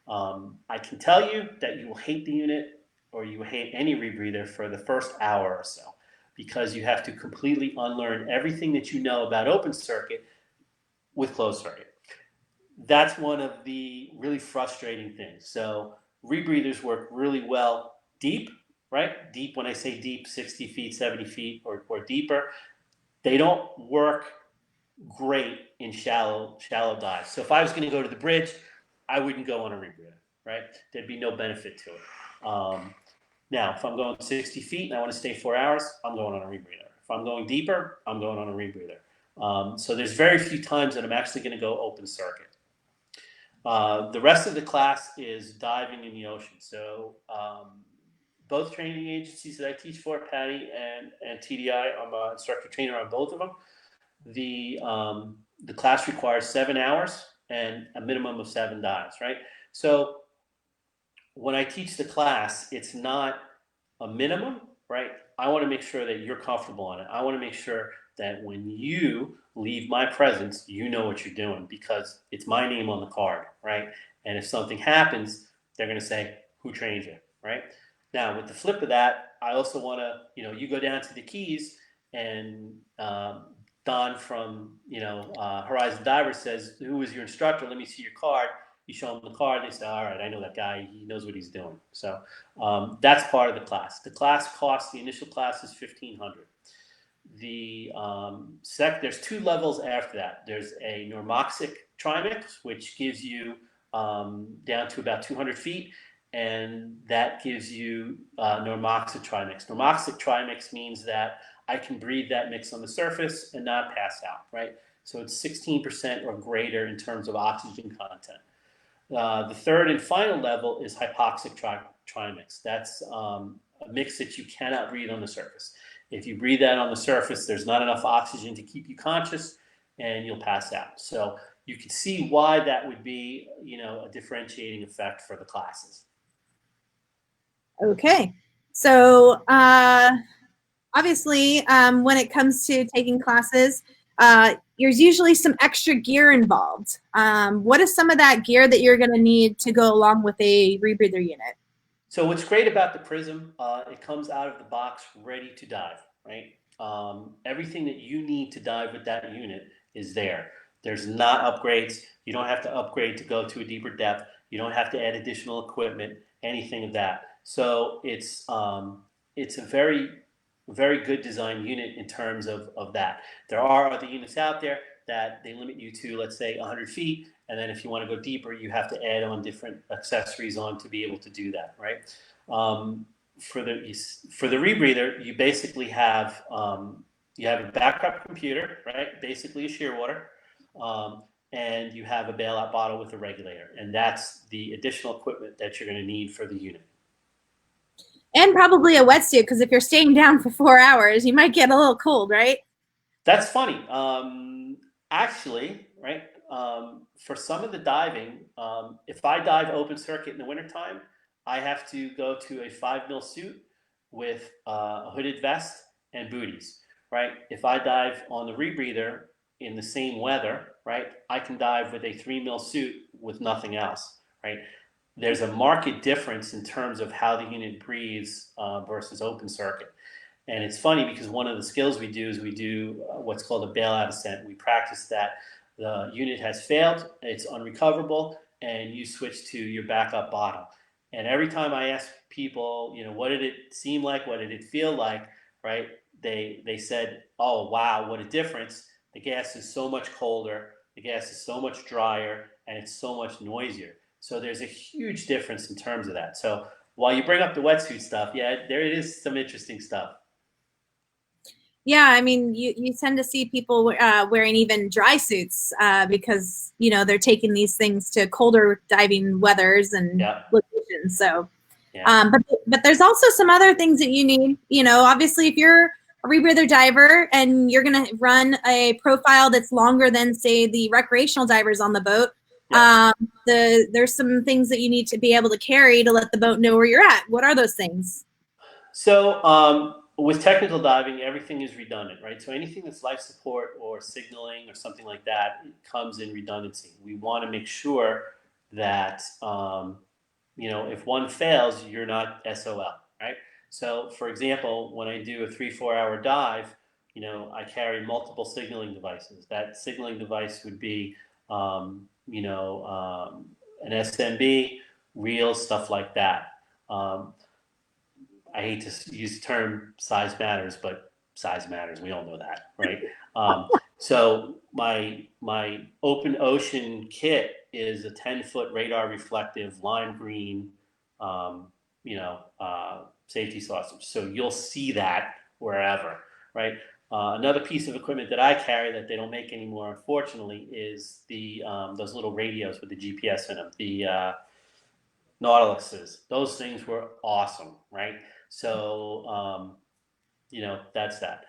I can tell you that you will hate the unit, or you will hate any rebreather for the first hour or so, because you have to completely unlearn everything that you know about open circuit with closed circuit. That's one of the really frustrating things. So rebreathers work really well deep, right? Deep, when I say deep, 60 feet, 70 feet, or deeper. They don't work great in shallow dives. So if I was going to go to the bridge, I wouldn't go on a rebreather, right? There'd be no benefit to it. Now, if I'm going 60 feet and I want to stay 4 hours, I'm going on a rebreather. If I'm going deeper, I'm going on a rebreather. So there's very few times that I'm actually going to go open circuit. The rest of the class is diving in the ocean. So both training agencies that I teach for, Patty and TDI, I'm an instructor trainer on both of them. The class requires 7 hours and a minimum of 7 dives, right? So when I teach the class, it's not a minimum, right? I want to make sure that you're comfortable on it. I want to make sure that when you leave my presence, you know what you're doing, because it's my name on the card, right? And if something happens, they're going to say, who trained you, right? Now, with the flip of that, I also want to, you go down to the Keys and Don from, Horizon Divers says, who is your instructor? Let me see your card. You show them the card, they say, all right, I know that guy. He knows what he's doing. So that's part of the class. The class costs, the initial class is $1,500. There's 2 levels after that. There's a normoxic Trimex, which gives you down to about 200 feet, and that gives you normoxic Trimex. Normoxic Trimex means that I can breathe that mix on the surface and not pass out, right? So it's 16% or greater in terms of oxygen content. The third and final level is hypoxic Trimex. That's a mix that you cannot breathe on the surface. If you breathe that on the surface, there's not enough oxygen to keep you conscious, and you'll pass out. So you can see why that would be, a differentiating effect for the classes. Okay. So obviously, when it comes to taking classes, there's usually some extra gear involved. What is some of that gear that you're going to need to go along with a rebreather unit? So what's great about the Prism, it comes out of the box ready to dive, right? Everything that you need to dive with that unit is there. There's not upgrades. You don't have to upgrade to go to a deeper depth. You don't have to add additional equipment, anything of that. So it's a very, very good design unit in terms of that. There are other units out there that they limit you to, let's say, 100 feet. And then if you want to go deeper, you have to add on different accessories on to be able to do that, right? For the rebreather, you basically have a backup computer, right? Basically a Shearwater, and you have a bailout bottle with a regulator, and that's the additional equipment that you're going to need for the unit. And probably a wetsuit, because if you're staying down for 4 hours, you might get a little cold, right? That's funny. Actually, right, for some of the diving, if I dive open circuit in the wintertime, I have to go to a 5 mil suit with a hooded vest and booties, right? If I dive on the rebreather in the same weather, right, I can dive with a 3 mil suit with nothing else, right? There's a marked difference in terms of how the unit breathes versus open circuit. And it's funny because one of the skills we do is we do what's called a bailout ascent. We practice that the unit has failed, it's unrecoverable, and you switch to your backup bottle. And every time I ask people, what did it seem like? What did it feel like? Right? They said, oh, wow, what a difference. The gas is so much colder, the gas is so much drier, and it's so much noisier. So there's a huge difference in terms of that. So while you bring up the wetsuit stuff, yeah, there is some interesting stuff. Yeah, I mean, you tend to see people wearing even dry suits because, they're taking these things to colder diving weathers and locations. So, but there's also some other things that you need. Obviously, if you're a rebreather diver and you're going to run a profile that's longer than, say, the recreational divers on the boat, there's some things that you need to be able to carry to let the boat know where you're at. What are those things? So with technical diving, everything is redundant, right? So anything that's life support or signaling or something like that, it comes in redundancy. We want to make sure that if one fails, you're not SOL, right? So, for example, when I do a 3-4 hour dive, I carry multiple signaling devices. That signaling device would be, an SMB, reels, stuff like that. Um, I hate to use the term size matters, but size matters. We all know that, right? So my open ocean kit is a 10-foot radar reflective lime green, um, safety sausage. So you'll see that wherever, right? Another piece of equipment that I carry that they don't make anymore, unfortunately, is the those little radios with the GPS in them. The Nautiluses. Those things were awesome, right? So, that's that.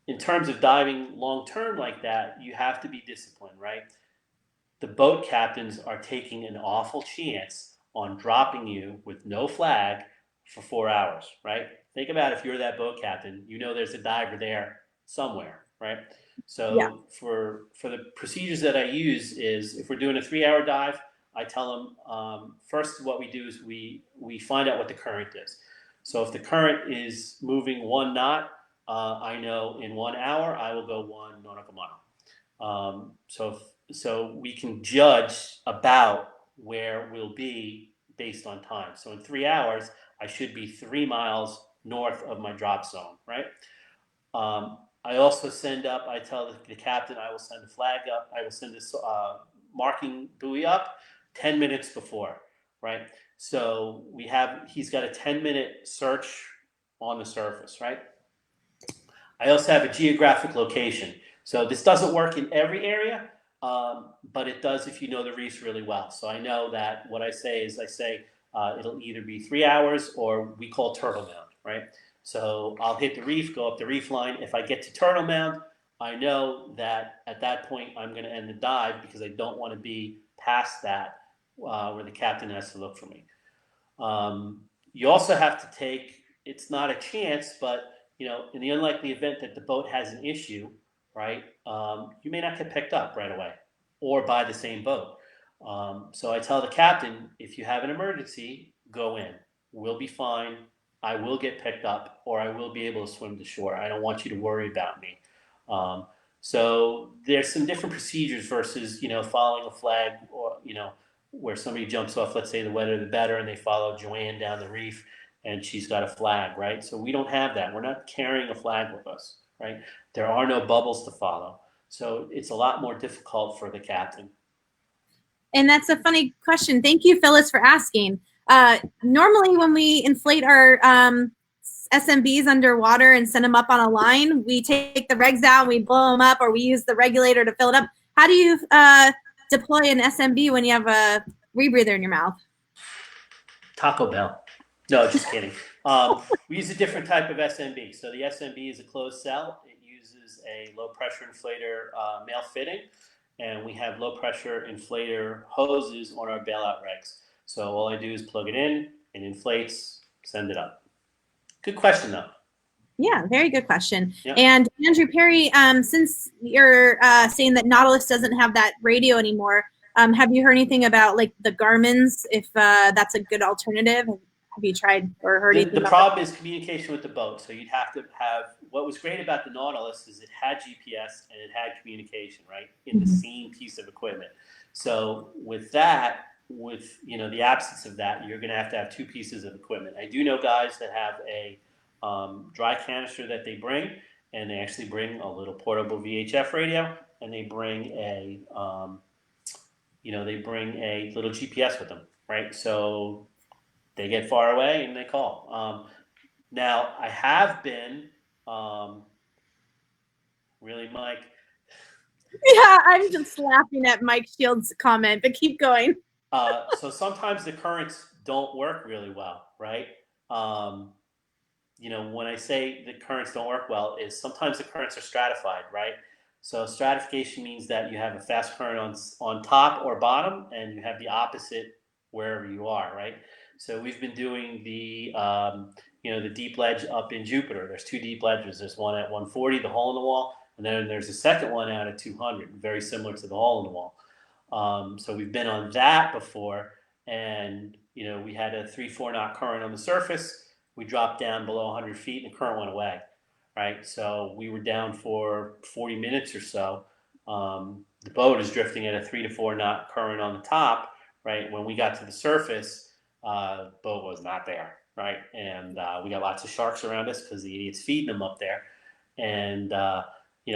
In terms of diving long term like that, you have to be disciplined, right? The boat captains are taking an awful chance on dropping you with no flag for 4 hours, right? Think about if you're that boat captain, there's a diver there somewhere, right? Yeah. So for the procedures that I use is if we're doing a 3 hour dive, I tell them first what we do is we find out what the current is. So if the current is moving 1 knot, I know in 1 hour I will go 1 nautical mile. So we can judge about where we'll be based on time. So in 3 hours, I should be 3 miles north of my drop zone, right? I also I tell the captain, I will send a flag up, I will send this marking buoy up 10 minutes before, right? So he's got a 10-minute search on the surface, right? I also have a geographic location. So this doesn't work in every area, but it does if you know the reefs really well. So I know that what I say it'll either be 3 hours or we call turtle mound, right? So I'll hit the reef, go up the reef line. If I get to turtle mound, I know that at that point I'm going to end the dive because I don't want to be past that where the captain has to look for me. You also have to take, it's not a chance, but in the unlikely event that the boat has an issue, right, you may not get picked up right away or by the same boat. So I tell the captain, if you have an emergency, go in. We'll be fine. I will get picked up or I will be able to swim to shore. I don't want you to worry about me. So there's some different procedures versus, following a flag or, where somebody jumps off, let's say the wetter the better, and they follow Joanne down the reef and she's got a flag, right? So we don't have that. We're not carrying a flag with us, right? There are no bubbles to follow. So it's a lot more difficult for the captain. And that's a funny question. Thank you, Phyllis, for asking. Normally, when we inflate our SMBs underwater and send them up on a line, we take the regs out, we blow them up, or we use the regulator to fill it up. How do you deploy an SMB when you have a rebreather in your mouth? Taco Bell. No, just kidding. We use a different type of SMB. So the SMB is a closed cell. It uses a low pressure inflator male fitting, and we have low pressure inflator hoses on our bailout regs. So all I do is plug it in, it inflates, send it up. Good question, though. Yeah, very good question. Yep. And Andrew Perry, since you're saying that Nautilus doesn't have that radio anymore, have you heard anything about like the Garmin's, if that's a good alternative? Have you tried or heard anything? The problem is communication with the boat. So you'd have to have, what was great about the Nautilus is it had GPS and it had communication, right? In the same piece of equipment. So with that, the absence of that, you're going to have two pieces of equipment. I do know guys that have a dry canister that they bring, and they actually bring a little portable VHF radio, and they bring a little GPS with them, right? So they get far away and they call. Now I have been really, Mike. Yeah, I'm just laughing at Mike Shields' comment, but keep going. So sometimes the currents don't work really well, right? when I say the currents don't work well, is sometimes the currents are stratified, right? So stratification means that you have a fast current on top or bottom, and you have the opposite wherever you are, right? So we've been doing the deep ledge up in Jupiter. There's two deep ledges. There's one at 140, the hole in the wall, and then there's a second one out at 200, very similar to the hole in the wall. So we've been on that before, and we had a 3-4 knot current on the surface. We dropped down below 100 feet, and the current went away, right? So we were down for 40 minutes or so. The boat is drifting at a 3 to 4 knot current on the top, right? When we got to the surface, the boat was not there, right? And we got lots of sharks around us because the idiot's feeding them up there, and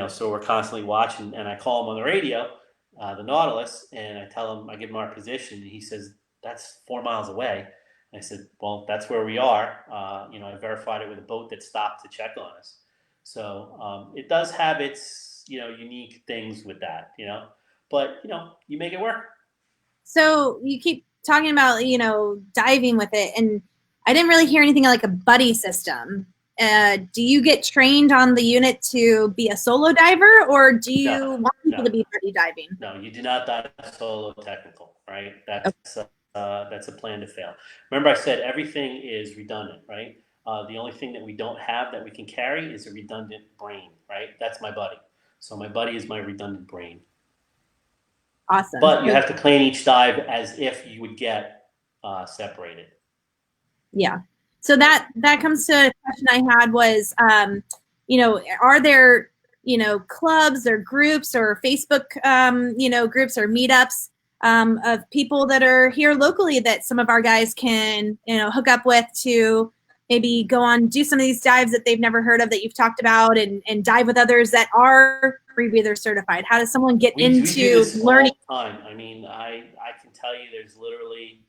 so we're constantly watching. And I call him on the radio, the Nautilus, and I give him our position, and he says that's 4 miles away. And I said, well, that's where we are. I verified it with a boat that stopped to check on us. So it does have its unique things with that, but you make it work. So you keep talking about diving with it, and I didn't really hear anything like a buddy system. Do you get trained on the unit to be a solo diver, or do you want people to be buddy diving? No, you do not dive solo technical, right? That's a plan to fail. Remember, I said everything is redundant, right? The only thing that we don't have that we can carry is a redundant brain, right? That's my buddy. So my buddy is my redundant brain. Awesome. But you have to plan each dive as if you would get separated. Yeah. So that comes to a question I had was, are there, clubs or groups or Facebook, groups or meetups of people that are here locally that some of our guys can, hook up with to maybe go on, do some of these dives that they've never heard of that you've talked about, and dive with others that are Rebreather certified? How does someone get into we do this learning? All the time. I mean, I can tell you there's literally,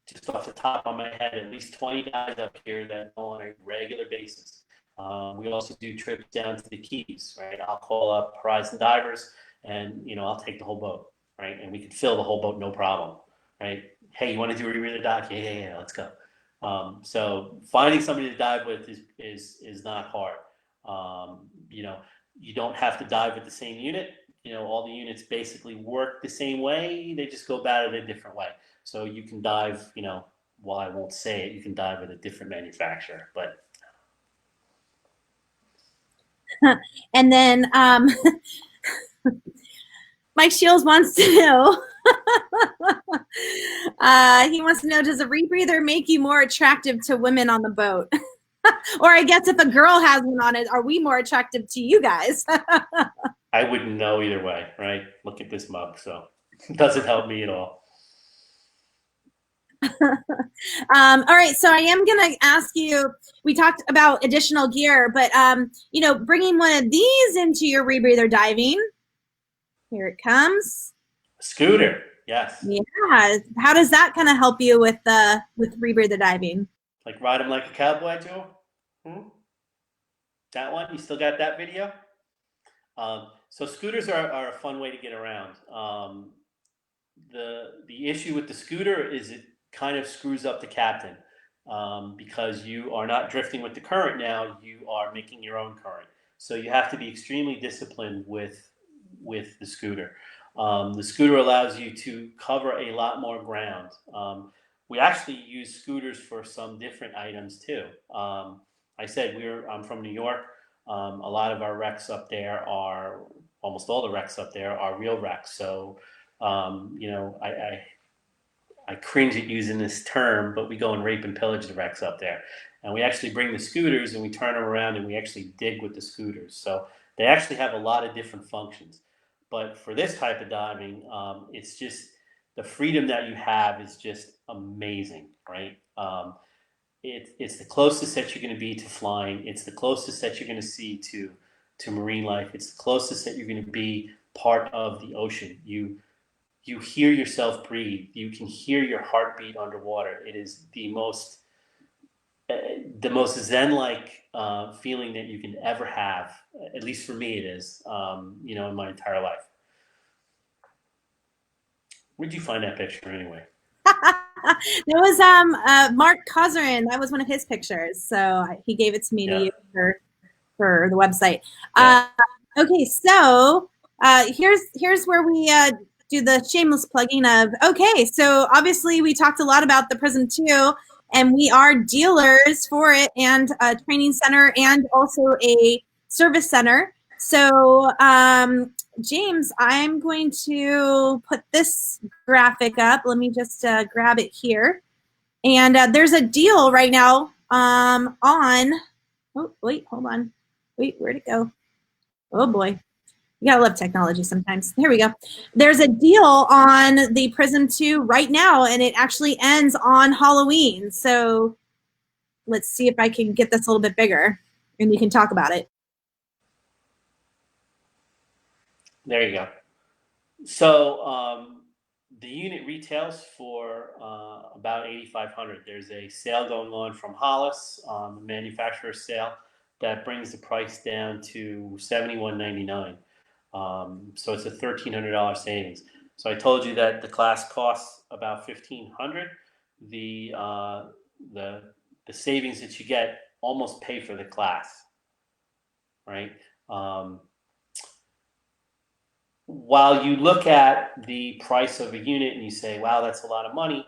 just off the top of my head, at least 20 guys up here that go on a regular basis. We also do trips down to the Keys, right? I'll call up Horizon Divers, and I'll take the whole boat, right? And we can fill the whole boat, no problem, right? Hey, you want to do a Rebreather dock? Yeah, let's go. So finding somebody to dive with is not hard. You don't have to dive with the same unit. All the units basically work the same way. They just go about it a different way. So you can dive, while I won't say it, you can dive with a different manufacturer, but. And then Mike Shields wants to know, he wants to know, does a rebreather make you more attractive to women on the boat? Or I guess if a girl has one on it, are we more attractive to you guys? I wouldn't know either way, right? Look at this mug, so it doesn't help me at all. All right, so I am going to ask you, we talked about additional gear, but, bringing one of these into your rebreather diving. Here it comes. Scooter, yes. Yeah. How does that kind of help you with rebreather diving? Like ride him like a cowboy, Joe? That one? You still got that video? So scooters are a fun way to get around. The issue with the scooter is it kind of screws up the captain because you are not drifting with the current now, you are making your own current. So you have to be extremely disciplined with the scooter. The scooter allows you to cover a lot more ground. We actually use scooters for some different items too. I said I'm from New York. A lot of our wrecks up there almost all the wrecks up there are real wrecks. So, I cringe at using this term, but we go and rape and pillage the wrecks up there. And we actually bring the scooters and we turn them around and we actually dig with the scooters. So they actually have a lot of different functions. But for this type of diving, it's just the freedom that you have is just amazing, right? It's the closest that you're going to be to flying. It's the closest that you're going to see to marine life. It's the closest that you're going to be part of the ocean. You hear yourself breathe. You can hear your heartbeat underwater. It is the most zen-like feeling that you can ever have. At least for me, it is. In my entire life. Where'd you find that picture anyway? was Mark Cozerin. That was one of his pictures. So he gave it to me to use for the website. Okay, so here's where we do the shameless plugging of, okay, so obviously we talked a lot about the Prism 2, and we are dealers for it, and a training center and also a service center. So James, I'm going to put this graphic up. Let me just grab it here. And there's a deal right now on, oh, wait, hold on. Wait, where'd it go? Oh boy. You gotta love technology sometimes. Here we go. There's a deal on the Prism 2 right now, and it actually ends on Halloween. So let's see if I can get this a little bit bigger, and we can talk about it. There you go. So the unit retails for about $8,500. There's a sale going on from Hollis, the manufacturer's sale, that brings the price down to $71.99. So it's a $1,300 savings. So I told you that the class costs about $1,500. The savings that you get almost pay for the class, right? While you look at the price of a unit and you say, wow, that's a lot of money,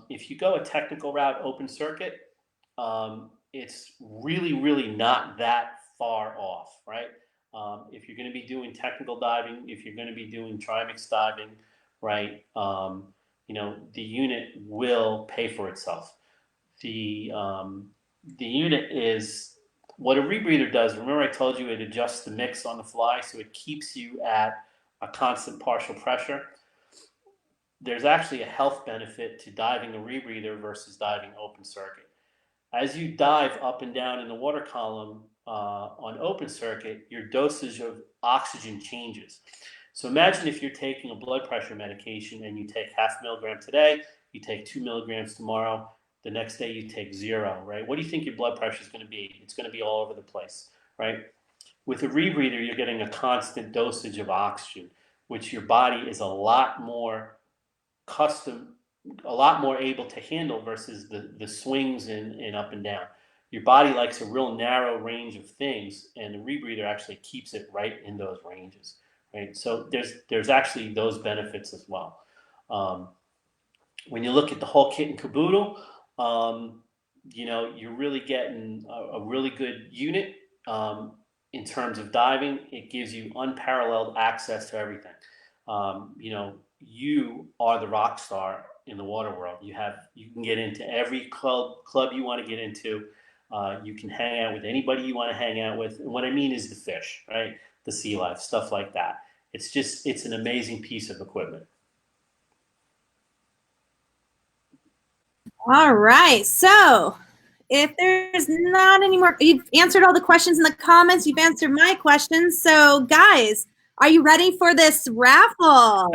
if you go a technical route, open circuit, it's really, really not that far off, right? If you're going to be doing technical diving, if you're going to be doing Trimex diving, right, the unit will pay for itself. The unit is what a rebreather does. Remember, I told you it adjusts the mix on the fly, so it keeps you at a constant partial pressure. There's actually a health benefit to diving a rebreather versus diving open circuit. As you dive up and down in the water column on open circuit, your dosage of oxygen changes. So imagine if you're taking a blood pressure medication and you take 0.5 milligram today, you take 2 milligrams tomorrow, the next day you take 0, right? What do you think your blood pressure is going to be? It's going to be all over the place, right? With a rebreather, you're getting a constant dosage of oxygen, which your body is a lot more able to handle versus the swings in up and down. Your body likes a real narrow range of things, and the rebreather actually keeps it right in those ranges, right? So there's actually those benefits as well. When you look at the whole kit and caboodle, you're really getting a really good unit. In terms of diving, it gives you unparalleled access to everything. You are the rock star in the water world. You can get into every club you want to get into. You can hang out with anybody you want to hang out with. And what I mean is the fish, right? The sea life, stuff like that. It's an amazing piece of equipment. All right. So if there's not any more, you've answered all the questions in the comments. You've answered my questions. So guys, are you ready for this raffle?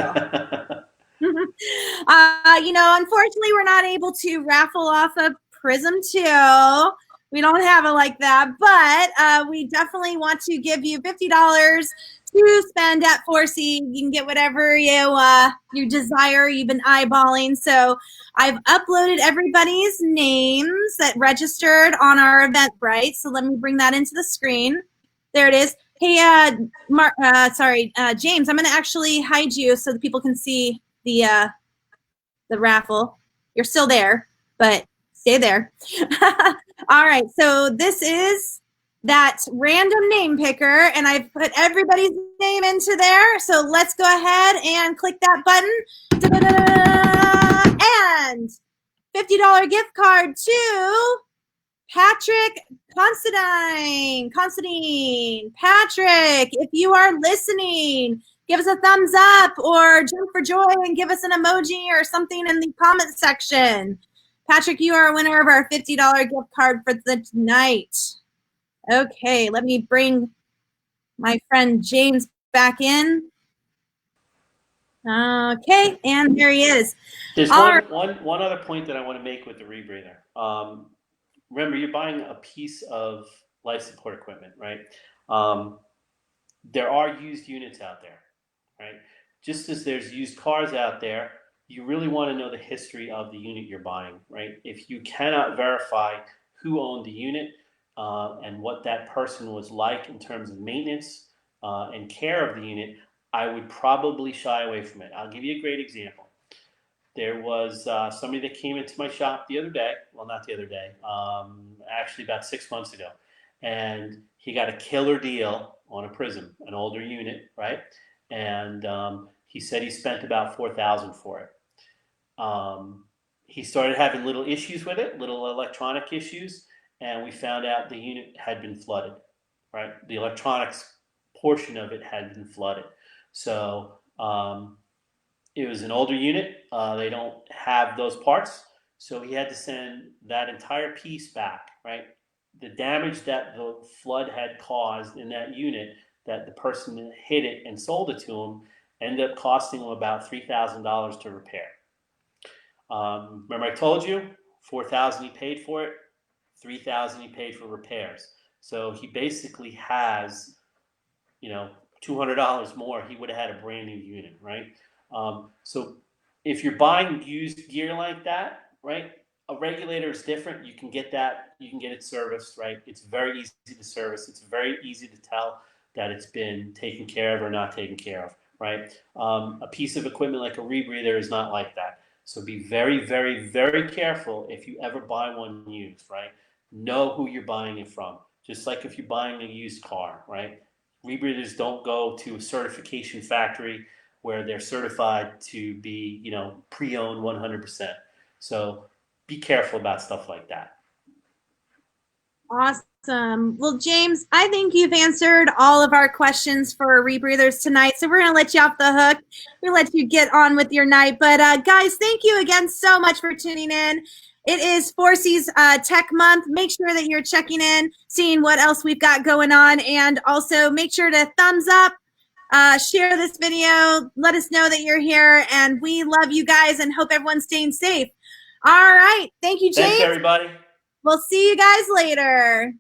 Unfortunately, we're not able to raffle off a Prism 2. We don't have it like that, but we definitely want to give you $50 to spend at 4C. You can get whatever you desire. You've been eyeballing. So I've uploaded everybody's names that registered on our Eventbrite. So let me bring that into the screen. There it is. Hey, James, I'm going to actually hide you so that people can see the raffle. You're still there, but stay there. All right, so this is that random name picker, and I've put everybody's name into there. So let's go ahead and click that button. And $50 gift card to Patrick Considine. Patrick, if you are listening, give us a thumbs up or jump for joy and give us an emoji or something in the comment section. Patrick, you are a winner of our $50 gift card for the night. Okay, let me bring my friend James back in. Okay, and there he is. There's one other point that I want to make with the rebreather. Remember, you're buying a piece of life support equipment, right? There are used units out there, right? Just as there's used cars out there, you really want to know the history of the unit you're buying, right? If you cannot verify who owned the unit and what that person was like in terms of maintenance and care of the unit, I would probably shy away from it. I'll give you a great example. There was somebody that came into my shop the other day. Well, not the other day, actually about 6 months ago, and he got a killer deal on a Prism, an older unit, right? And he said he spent about 4,000 for it. Um, he started having little issues with it, little electronic issues, and we found out the unit had been flooded. Right, the electronics portion of it had been flooded. So it was an older unit. They don't have those parts, so he had to send that entire piece back. Right, the damage that the flood had caused in that unit, that the person that hit it and sold it to him, ended up costing him about $3,000 to repair. Remember, I told you 4,000 he paid for it, 3,000 he paid for repairs. So he basically has, $200 more. He would have had a brand new unit, right? So if you're buying used gear like that, right? A regulator is different. You can get that. You can get it serviced, right? It's very easy to service. It's very easy to tell that it's been taken care of or not taken care of, right? A piece of equipment like a rebreather is not like that. So be very, very, very careful if you ever buy one used, right? Know who you're buying it from. Just like if you're buying a used car, right? Rebreathers don't go to a certification factory where they're certified to be, pre-owned 100%. So be careful about stuff like that. Awesome. Well, James, I think you've answered all of our questions for rebreathers tonight. So we're going to let you off the hook. We'll let you get on with your night. But guys, thank you again so much for tuning in. It is 4C's Tech Month. Make sure that you're checking in, seeing what else we've got going on. And also make sure to thumbs up, share this video, let us know that you're here. And we love you guys and hope everyone's staying safe. All right. Thank you, James. Thanks, everybody. We'll see you guys later.